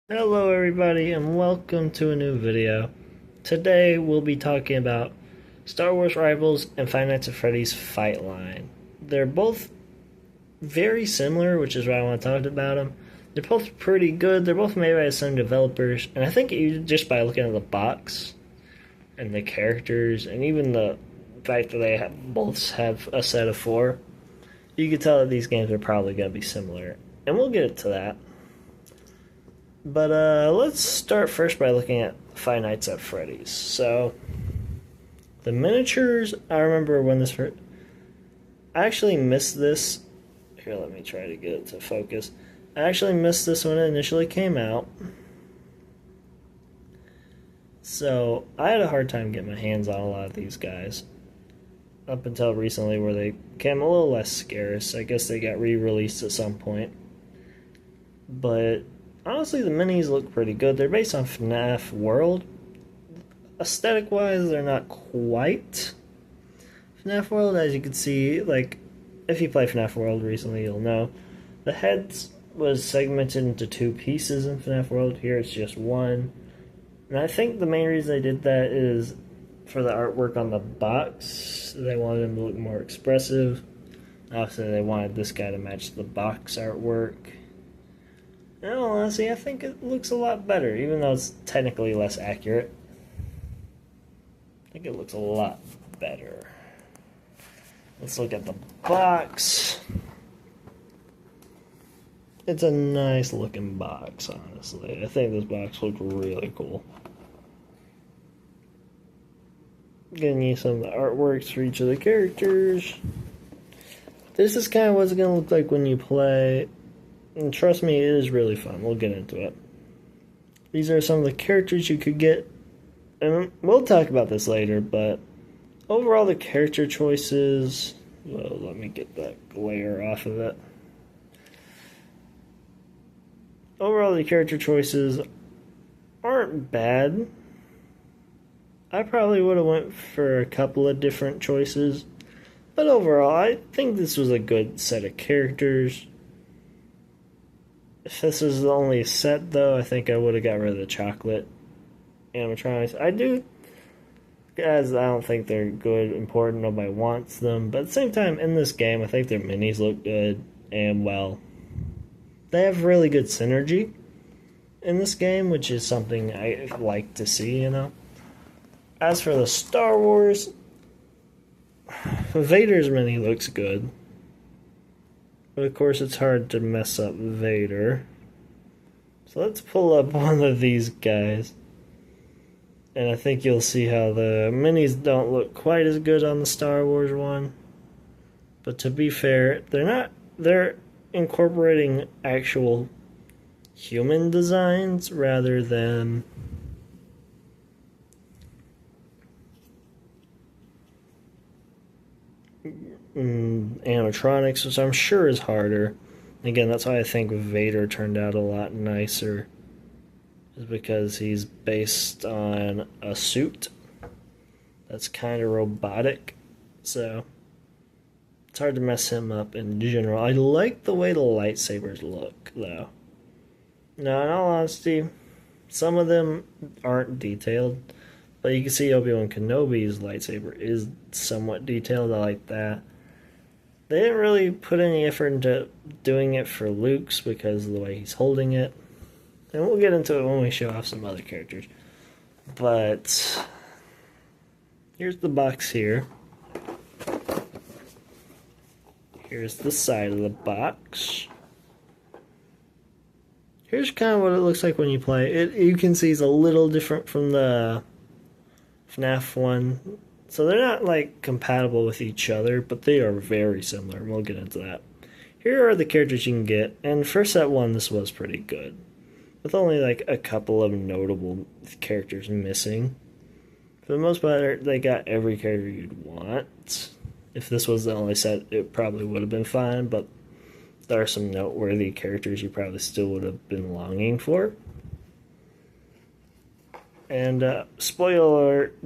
Hello everybody and welcome to a new video. Today we'll be talking about Star Wars Rivals and Five Nights at Freddy's Fightline. They're both very similar, which is why I want to talk about them. They're both pretty good. They're both made by the same developers, and I think just by looking at the box and the characters and even the fact that they both have a set of four, you can tell that these games are probably going to be similar. And we'll get to that. But let's start first by looking at Five Nights at Freddy's. So, the miniatures, I remember when this first... I actually missed this. Here, let me try to get it to focus. I actually missed this when it initially came out. So, I had a hard time getting my hands on a lot of these guys. Up until recently where they became a little less scarce. I guess they got re-released at some point. But honestly, the minis look pretty good. They're based on fnaf World. Aesthetic-wise, they're not quite fnaf World. As you can see, like, if you play fnaf World recently, you'll know. The heads was segmented into two pieces in fnaf World. Here it's just one. And I think the main reason they did that is for the artwork on the box. They wanted them to look more expressive. Obviously, they wanted this guy to match the box artwork. In all honesty, I think it looks a lot better, even though it's technically less accurate. I think it looks a lot better. Let's look at the box. It's a nice looking box, honestly. I think this box looks really cool. Getting you some of the artworks for each of the characters. This is kind of what it's going to look like when you play. And trust me, it is really fun. We'll get into it. These are some of the characters you could get. And we'll talk about this later, but overall the character choices... Well, let me get that glare off of it. Overall the character choices aren't bad. I probably would have went for a couple of different choices. But overall, I think this was a good set of characters. If this was the only set, though, I think I would have got rid of the chocolate animatronics. Guys, I don't think they're good, important, nobody wants them. But at the same time, in this game, I think their minis look good, and, well, they have really good synergy in this game, which is something I like to see, you know. As for the Star Wars, Vader's mini looks good. But of course it's hard to mess up Vader. So let's pull up one of these guys. And I think you'll see how the minis don't look quite as good on the Star Wars one. But to be fair, they're incorporating actual human designs rather than animatronics, which I'm sure is harder. Again, that's why I think Vader turned out a lot nicer, is because he's based on a suit that's kind of robotic, so it's hard to mess him up in general. I like the way the lightsabers look, though. Now, in all honesty, some of them aren't detailed, but you can see Obi-Wan Kenobi's lightsaber is somewhat detailed. I like that. They didn't really put any effort into doing it for Luke's because of the way he's holding it. And we'll get into it when we show off some other characters. But here's the box here. Here's the side of the box. Here's kind of what it looks like when you play it. You can see it's a little different from the FNAF one. So they're not, like, compatible with each other, but they are very similar, and we'll get into that. Here are the characters you can get, and for set 1, this was pretty good. With only, like, a couple of notable characters missing. For the most part, they got every character you'd want. If this was the only set, it probably would have been fine, but there are some noteworthy characters you probably still would have been longing for. And, spoiler alert,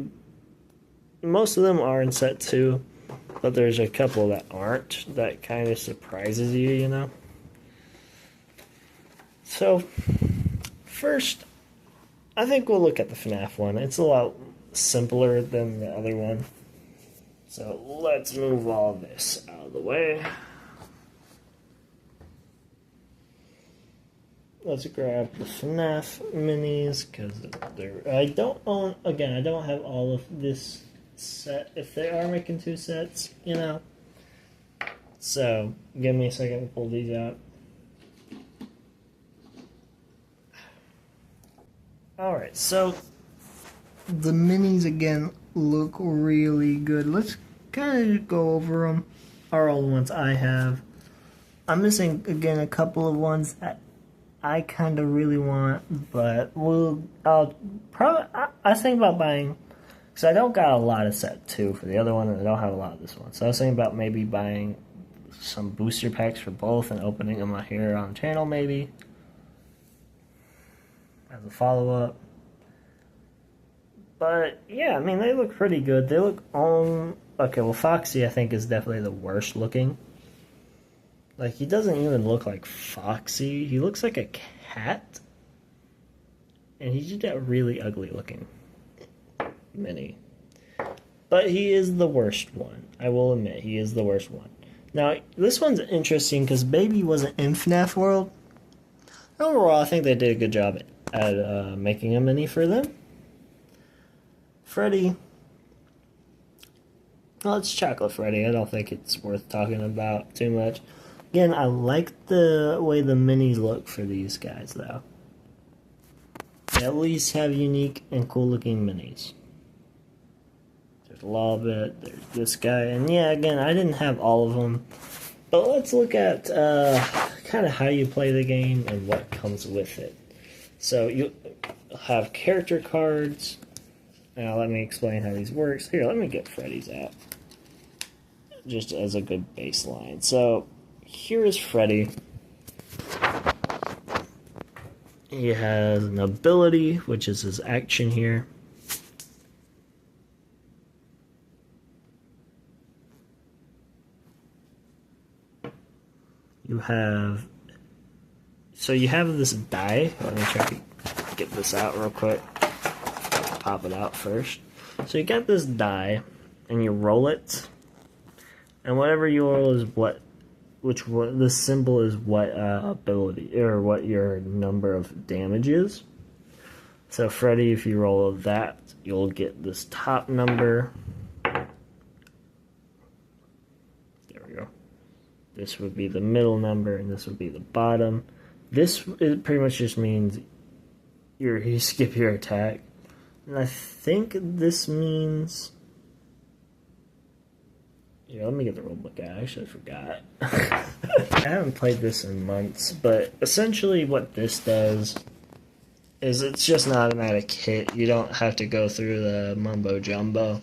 most of them are in set 2, but there's a couple that aren't. That kind of surprises you, you know? So, first, I think we'll look at the FNAF one. It's a lot simpler than the other one. So let's move all this out of the way. Let's grab the FNAF minis because I don't own, again, I don't have all of this set. If they are making 2 sets, you know. So give me a second to pull these out. Alright, so the minis again look really good. Let's kind of go over them. Are all the ones I have. I'm missing again a couple of ones that I kind of really want, but I was thinking about buying, because I don't got a lot of set 2 for the other one, and I don't have a lot of this one. So I was thinking about maybe buying some booster packs for both and opening them out here on the channel maybe as a follow-up. But yeah, I mean, they look pretty good. They look okay, well, Foxy I think is definitely the worst looking. Like, he doesn't even look like Foxy. He looks like a cat. And he's just a really ugly looking mini. But he is the worst one. I will admit, he is the worst one. Now, this one's interesting because Baby wasn't in FNAF World. Overall, I think they did a good job at making a mini for them. Freddy. Well, it's Chocolate Freddy. I don't think it's worth talking about too much. Again, I like the way the minis look for these guys, though. They at least have unique and cool-looking minis. There's Lawbit, there's this guy, and yeah, again, I didn't have all of them. But let's look at kind of how you play the game and what comes with it. So you have character cards. Now let me explain how these work. Here, let me get Freddy's out. Just as a good baseline. So here is Freddy. He has an ability, which is his action here. You have this die. Let me try to get this out real quick. Pop it out first. So you got this die, and you roll it, and whatever you roll is the symbol is what ability, or what your number of damage is. So Freddy, if you roll that, you'll get this top number. There we go. This would be the middle number, and this would be the bottom. This pretty much just means you skip your attack. And I think this means... Yeah, let me get the rulebook out. I actually forgot. I haven't played this in months, but essentially what this does is it's just an automatic hit. You don't have to go through the mumbo-jumbo.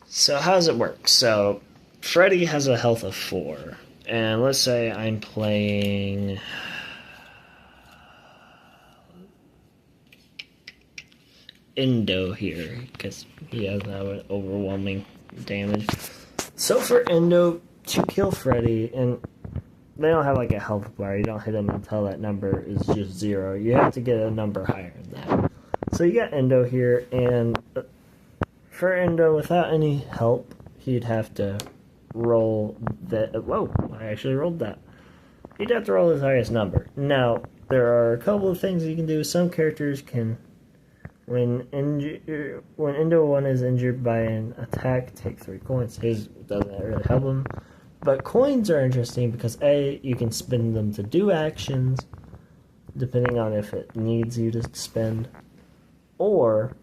So how does it work? So Freddy has a health of 4. And let's say I'm playing... Endo here, because he has that overwhelming damage. So for Endo to kill Freddy, and they don't have like a health bar, you don't hit him until that number is just 0. You have to get a number higher than that. So you got Endo here, and for Endo, without any help, he'd have to roll that. Whoa, I actually rolled that. He'd have to roll his highest number. Now, there are a couple of things you can do. Some characters can... When Endo 1 is injured by an attack, take 3 coins. His doesn't really help him. But coins are interesting because A, you can spend them to do actions, depending on if it needs you to spend. Or,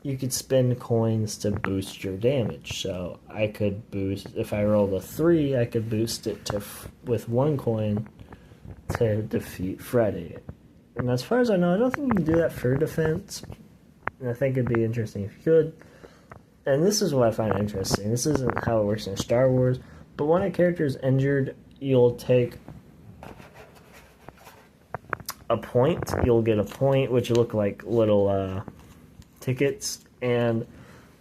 you could spend coins to boost your damage. So, I could boost, if I roll a 3, I could boost it with 1 coin to defeat Freddy. And as far as I know, I don't think you can do that for defense. And I think it'd be interesting if you could. And this is what I find interesting. This isn't how it works in Star Wars. But when a character is injured, you'll take a point. You'll get a point, which look like little tickets. And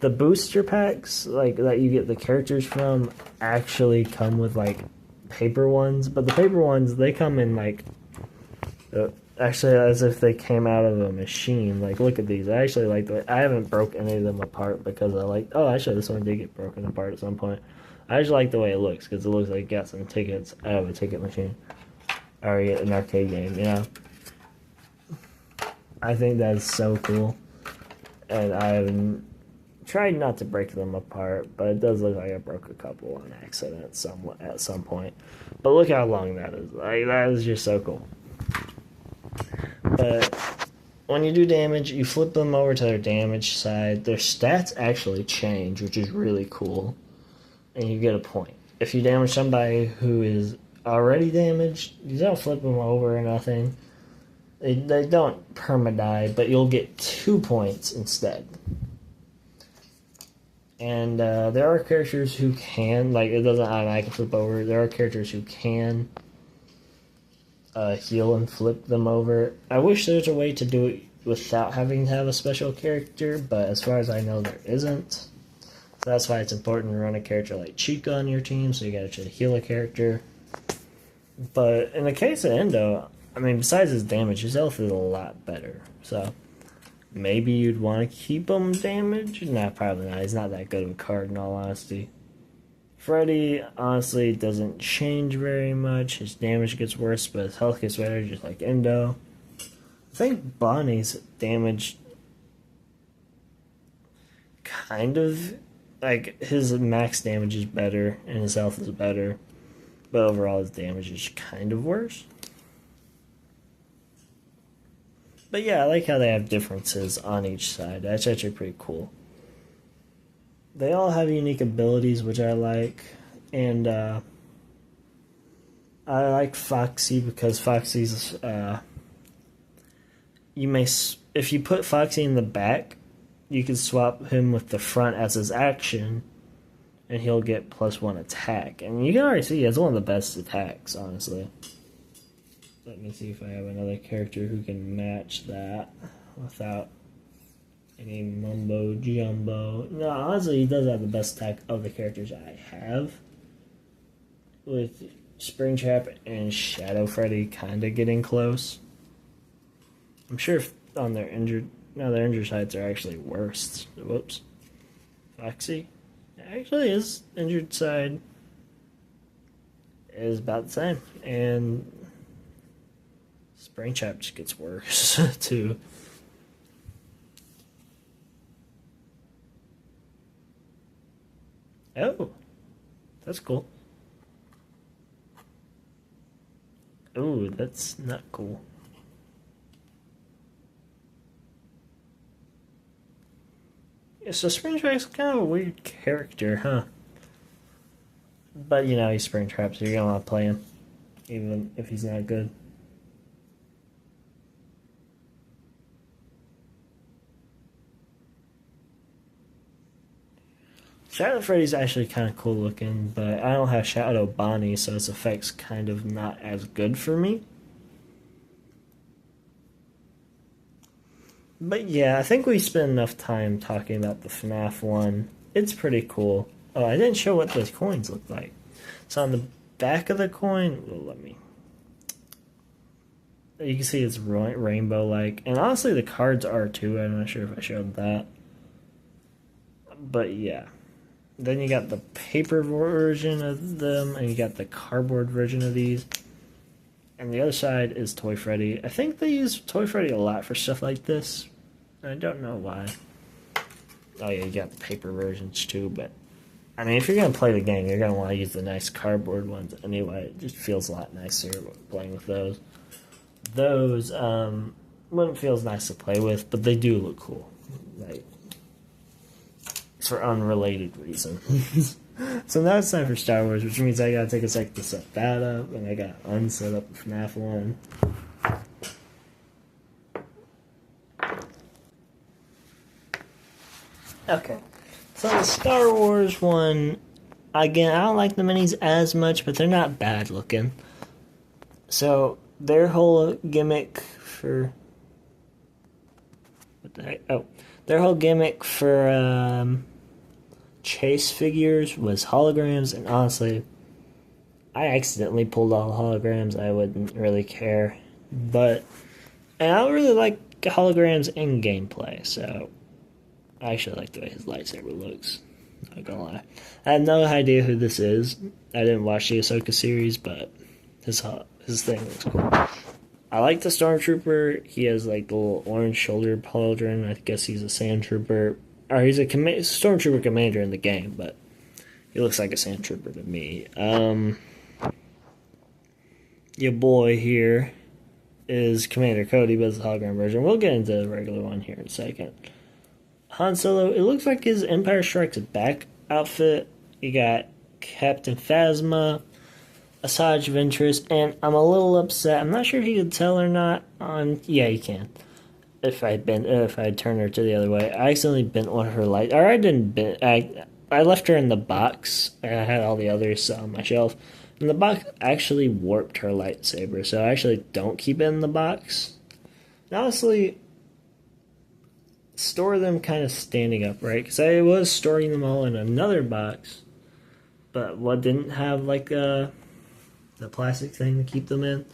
the booster packs, like that you get the characters from, actually come with like paper ones. But the paper ones, they come in like Actually, as if they came out of a machine. Like, look at these. I actually like the way, I haven't broke any of them apart because I like. Oh, actually, this one did get broken apart at some point. I just like the way it looks because it looks like it got some tickets out of a ticket machine or an arcade game. You know, I think that's so cool, and I've tried not to break them apart, but it does look like I broke a couple on accident at some point. But look how long that is. Like, that is just so cool. But when you do damage, you flip them over to their damage side. Their stats actually change, which is really cool. And you get a point. If you damage somebody who is already damaged, you don't flip them over or nothing. They don't perma-die, but you'll get 2 points instead. And there are characters who can, like, it doesn't automatically flip over. There are characters who can heal and flip them over. I wish there was a way to do it without having to have a special character, but as far as I know, there isn't. So that's why it's important to run a character like Chica on your team, so you gotta try to heal a character. But in the case of Endo, I mean, besides his damage, his health is a lot better. So maybe you'd want to keep him damaged? Nah, probably not. He's not that good of a card, in all honesty. Freddy, honestly, doesn't change very much. His damage gets worse, but his health gets better, just like Endo. I think Bonnie's damage kind of, like, his max damage is better, and his health is better, but overall his damage is kind of worse. But yeah, I like how they have differences on each side. That's actually pretty cool. They all have unique abilities, which I like, and I like Foxy because Foxy's if you put Foxy in the back, you can swap him with the front as his action, and he'll get +1 attack. And you can already see he has one of the best attacks, honestly. Let me see if I have another character who can match that without any mumbo jumbo. No, honestly, he does have the best attack of the characters I have, with Springtrap and Shadow Freddy kind of getting close. I'm sure if on their injured sides are actually worse. Whoops. Foxy. Actually, his injured side is about the same. And Springtrap just gets worse, too. Oh, that's cool. Oh, that's not cool. Yeah, so Springtrap's kind of a weird character, huh? But, you know, he's Springtrap, so you're going to want to play him, even if he's not good. Shadow Freddy's actually kind of cool looking, but I don't have Shadow Bonnie, so its effect's kind of not as good for me. But yeah, I think we spent enough time talking about the FNAF one. It's pretty cool. Oh, I didn't show what the coins look like. So on the back of the coin, well, let me. You can see it's rainbow-like. And honestly, the cards are too. I'm not sure if I showed that. But yeah. Then you got the paper version of them, and you got the cardboard version of these. And the other side is Toy Freddy. I think they use Toy Freddy a lot for stuff like this. I don't know why. Oh yeah, you got the paper versions too, but I mean, if you're going to play the game, you're going to want to use the nice cardboard ones anyway. It just feels a lot nicer playing with those. Those wouldn't feel as nice to play with, but they do look cool. Like, for unrelated reasons. So now it's time for Star Wars, which means I gotta take a sec to set that up, and I gotta unset up the FNAF one. Okay, so the Star Wars one, again, I don't like the minis as much, but they're not bad looking. So their whole gimmick for what the heck? Oh, their whole gimmick for chase figures was holograms, and honestly, I accidentally pulled all holograms. I wouldn't really care. but and I don't really like holograms in gameplay, so I actually like the way his lightsaber looks. Not gonna lie, I have no idea who this is. I didn't watch the Ahsoka series, but his thing looks cool. I like the Stormtrooper. He has like the little orange shoulder pauldron. I guess he's a Sand Trooper, or he's a Stormtrooper commander in the game, but he looks like a Sand Trooper to me. Your boy here is Commander Cody, but it's the hologram version. We'll get into the regular one here in a second. Han Solo, it looks like his Empire Strikes Back outfit. You got Captain Phasma, Asajj Ventress, and I'm a little upset. I'm not sure if you can tell or not on... Yeah, you can. If I turned her to the other way. I accidentally bent one of her lights. Or I didn't bend... I left her in the box, and I had all the others on my shelf. And the box actually warped her lightsaber, so I actually don't keep it in the box. And honestly, store them kind of standing upright, because I was storing them all in another box, but what didn't have like the plastic thing to keep them in.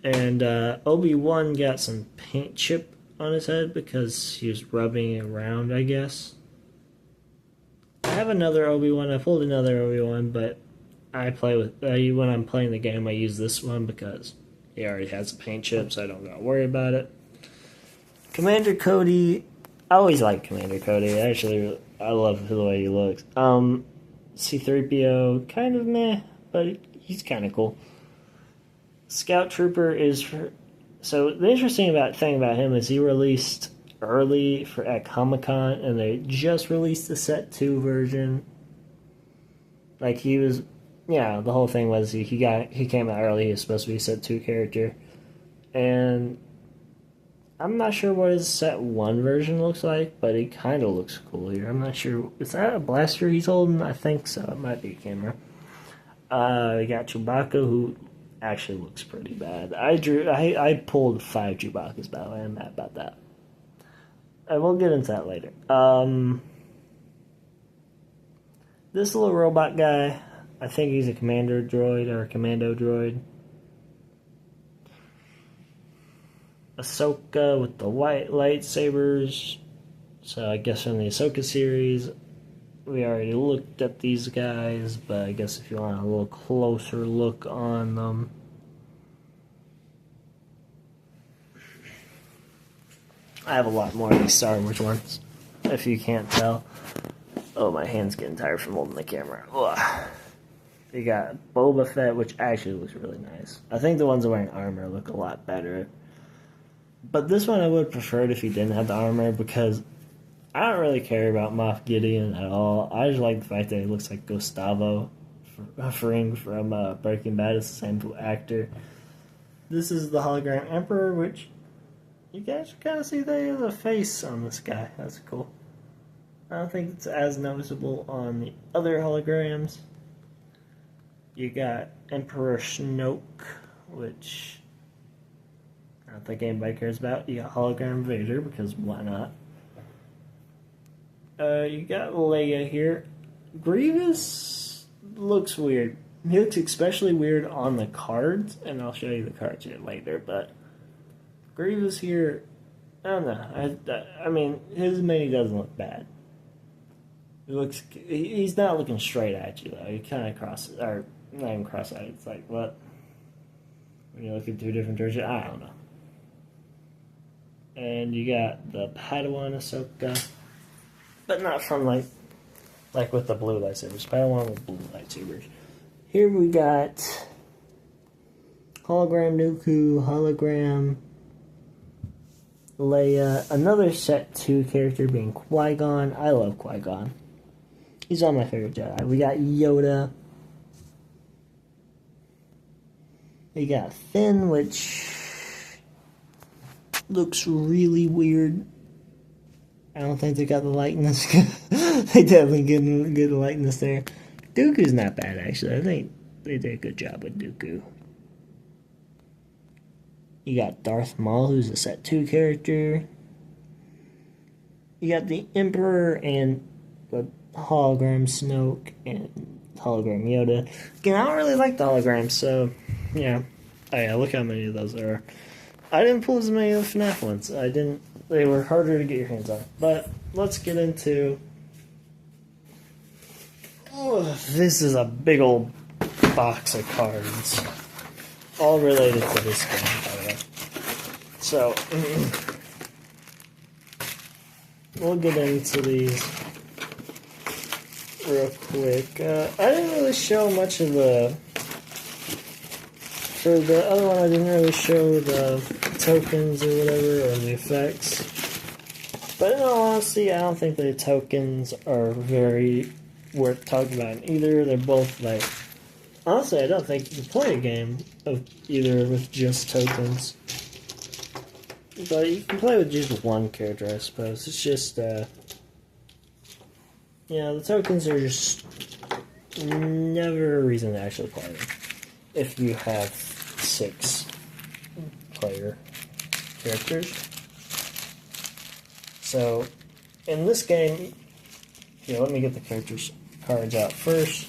And Obi-Wan got some paint chip on his head because he was rubbing it around, I guess. I have another Obi-Wan. I pulled another Obi-Wan, but I play with when I'm playing the game, I use this one because he already has a paint chip, so I don't gotta worry about it. Commander Cody, I always like Commander Cody. Actually, I love the way he looks. C-3PO, kind of meh, but he's kind of cool. Scout Trooper is for... So the interesting thing about him is he released early at Comic-Con, and they just released the Set 2 version. Like he was... Yeah, the whole thing was he came out early. He was supposed to be a Set 2 character. And I'm not sure what his Set 1 version looks like, but he kind of looks cool here. I'm not sure. Is that a blaster he's holding? I think so. It might be a camera. We got Chewbacca, who actually looks pretty bad. I pulled 5 Chewbaccas, by the way. I'm mad about that. And we'll get into that later. This little robot guy, I think he's a commander droid or a commando droid. Ahsoka with the white lightsabers. So I guess from the Ahsoka series, we already looked at these guys, but I guess if you want a little closer look on them. I have a lot more of these Star Wars ones, if you can't tell. Oh, my hand's getting tired from holding the camera. Ugh. You got Boba Fett, which actually looks really nice. I think the ones wearing armor look a lot better. But this one I would have preferred if he didn't have the armor, because I don't really care about Moff Gideon at all. I just like the fact that he looks like Gustavo Fring from Breaking Bad. It's the same actor. This is the hologram Emperor, which you guys kind of see there is a face on this guy. That's cool. I don't think it's as noticeable on the other holograms. You got Emperor Snoke, which I don't think anybody cares about. You got Hologram Vader, because why not? You got Leia here. Grievous looks weird. He looks especially weird on the cards, and I'll show you the cards here later, but Grievous here, I don't know. I mean, his mini doesn't look bad. He's not looking straight at you, though. He kind of crosses, or not even cross-eyed. It's like, what? When you're looking through different directions? I don't know. And you got the Padawan Ahsoka, but not from, like with the blue lightsabers. Padawan with blue lightsabers. Here we got Hologram Dooku, Hologram Leia, another Set 2 character being Qui-Gon. I love Qui-Gon. He's on my favorite Jedi. We got Yoda. We got Finn, which looks really weird. I don't think they got the likeness. They definitely get the likeness there. Dooku's not bad, actually. I think they did a good job with Dooku. You got Darth Maul, who's a Set 2 character. You got the Emperor and the hologram Snoke and hologram Yoda. Again, I don't really like the holograms, so yeah. Oh yeah, look how many of those there are. I didn't pull as many of the FNAF ones. I didn't. They were harder to get your hands on. But let's get into. Oh, this is a big old box of cards, all related to this game, by the way. So we'll get into these real quick. I didn't really show much of the. For the other one, I didn't really show the tokens or whatever, or the effects. But in all honesty, I don't think the tokens are very worth talking about either. They're both like... Honestly, I don't think you can play a game of either with just tokens. But you can play with just one character, I suppose. It's just, the tokens are just never a reason to actually play them. If you have 6 player characters. So, in this game, let me get the characters cards out first.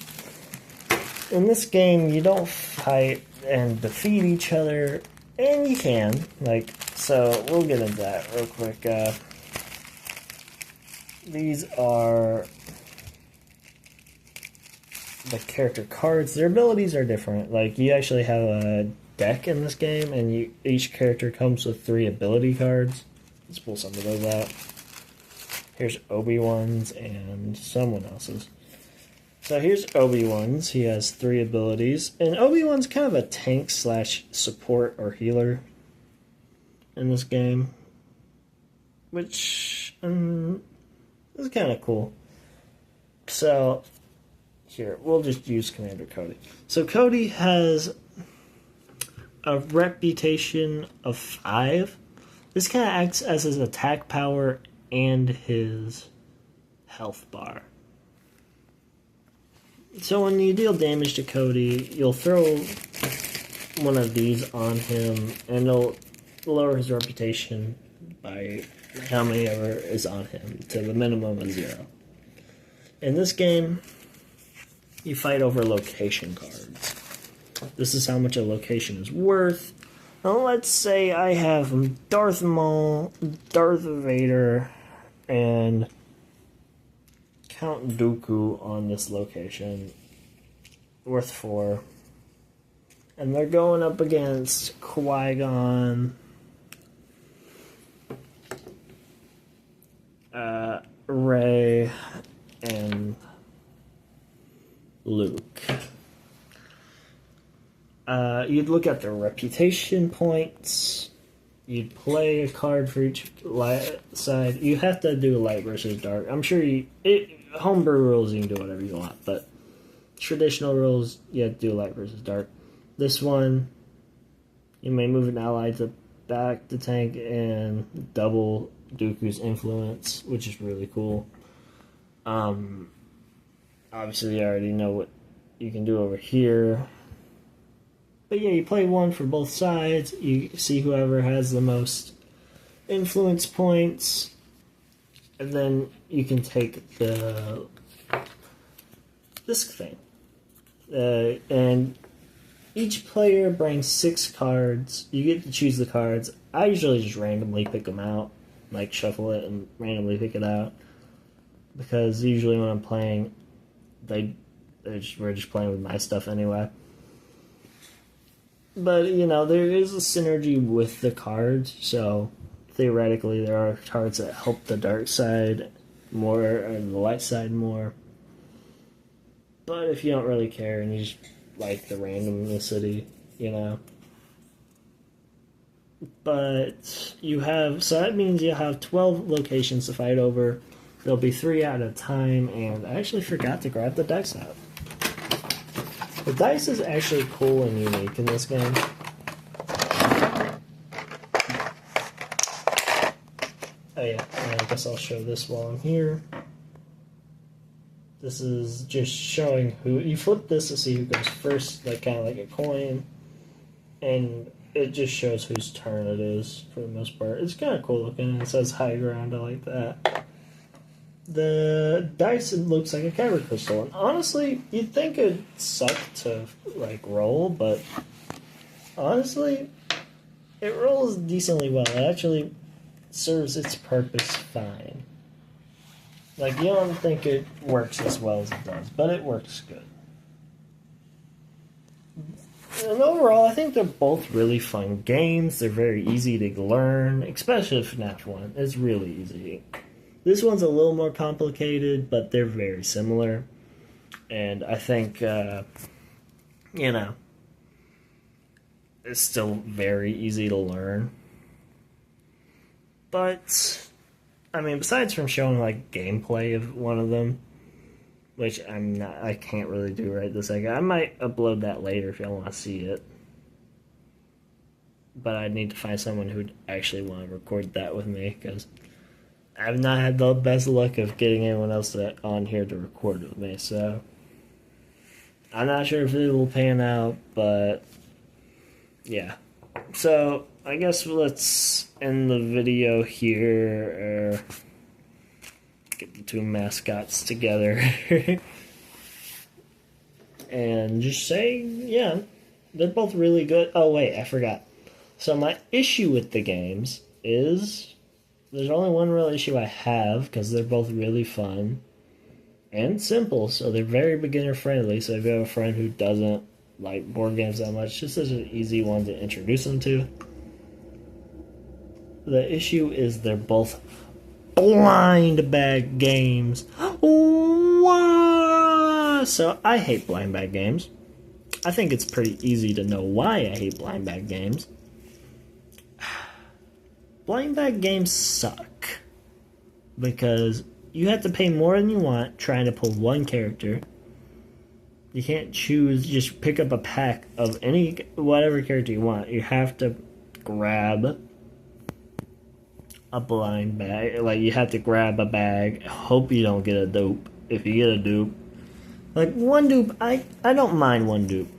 In this game, you don't fight and defeat each other, and you can, so we'll get into that real quick. These are the character cards. Their abilities are different. You actually have a deck in this game, and each character comes with 3 ability cards. Let's pull some of those out. Here's Obi-Wan's and someone else's. So here's Obi-Wan's. He has 3 abilities, and Obi-Wan's kind of a tank / support or healer in this game, which is kind of cool. So here, we'll just use Commander Cody. So Cody has a reputation of 5. This kind of acts as his attack power and his health bar. So when you deal damage to Cody, you'll throw one of these on him, and it'll lower his reputation by how many ever is on him to the minimum of 0. In this game, you fight over location cards. This is how much a location is worth. Now let's say I have Darth Maul, Darth Vader, and Count Dooku on this location, worth 4. And they're going up against Qui-Gon, Rey, and Luke. You'd look at their reputation points. You'd play a card for each side. You have to do light versus dark. I'm sure homebrew rules, you can do whatever you want, but traditional rules, you have to do light versus dark. This one, you may move an ally to back the tank and double Dooku's influence, which is really cool. Obviously, you already know what you can do over here. But yeah, you play one for both sides. You see whoever has the most influence points. And then you can take the disc thing. And each player brings 6 cards. You get to choose the cards. I usually just randomly pick them out. Shuffle it and randomly pick it out. Because usually when I'm playing, we're just playing with my stuff anyway. But, there is a synergy with the cards, so theoretically there are cards that help the dark side more and the light side more. But if you don't really care and you just like the randomicity, But so that means you'll have 12 locations to fight over. There'll be 3 at a time, and I actually forgot to grab the dice out. The dice is actually cool and unique in this game. Oh yeah, I guess I'll show this while I'm here. This is just showing who... You flip this to see who goes first, kind of like a coin. And it just shows whose turn it is, for the most part. It's kind of cool looking, and it says high ground, I like that. The dice, it looks like a kyber crystal, and honestly, you'd think it'd suck to roll, but honestly, it rolls decently well. It actually serves its purpose fine. Like, you don't think it works as well as it does, but it works good. And overall, I think they're both really fun games. They're very easy to learn, especially FNAF 1. It's really easy. This one's a little more complicated, but they're very similar. And I think, you know, it's still very easy to learn. But, I mean, besides from showing, like, gameplay of one of them, which I can't really do right this second. I might upload that later if y'all want to see it. But I need to find someone who'd actually want to record that with me, because I've not had the best luck of getting anyone else on here to record with me, so I'm not sure if it will pan out, but yeah. So, I guess let's end the video here, get the two mascots together and just say, yeah, they're both really good. Oh, wait, I forgot. So my issue with the games is there's only one real issue I have, because they're both really fun and simple, so they're very beginner friendly. So if you have a friend who doesn't like board games that much, this is an easy one to introduce them to. The issue is they're both blind bag games. So I hate blind bag games. I think it's pretty easy to know why I hate blind bag games. Blind bag games suck because you have to pay more than you want trying to pull one character. You can't choose, just pick up a pack of whatever character you want. You have to grab a blind bag. Like, you have to grab a bag, hope you don't get a dupe. If you get a dupe, like one dupe, I don't mind one dupe.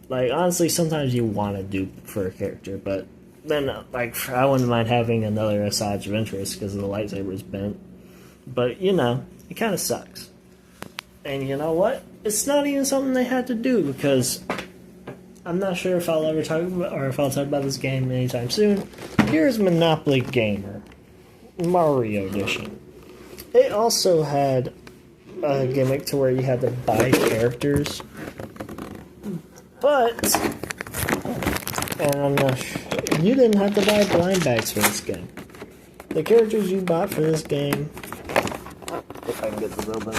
Like, honestly, sometimes you want a dupe for a character, but then, like, I wouldn't mind having another Asajj of interest because the lightsaber's bent. But, you know, it kind of sucks. And you know what? It's not even something they had to do, because I'm not sure if I'll ever talk about, or if I'll talk about this game anytime soon. Here's Monopoly Gamer, Mario Edition. It also had a gimmick to where you had to buy characters, but, and I'm not sure, you didn't have to buy blind bags for this game. The characters you bought for this game, if I can get the robot,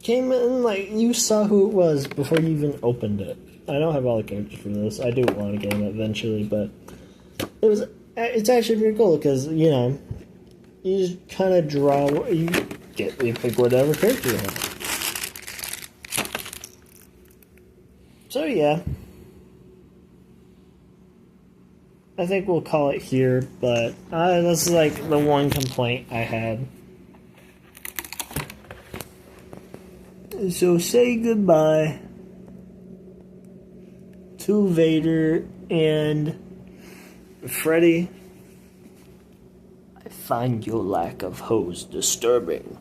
came in, like, you saw who it was before you even opened it. I don't have all the characters for this. I do want to get them eventually, but it's actually pretty cool, because, you know, you just kind of draw, you pick whatever character you want. So yeah, I think we'll call it here, but that's like the one complaint I had. So say goodbye to Vader and Freddy. I find your lack of hose disturbing.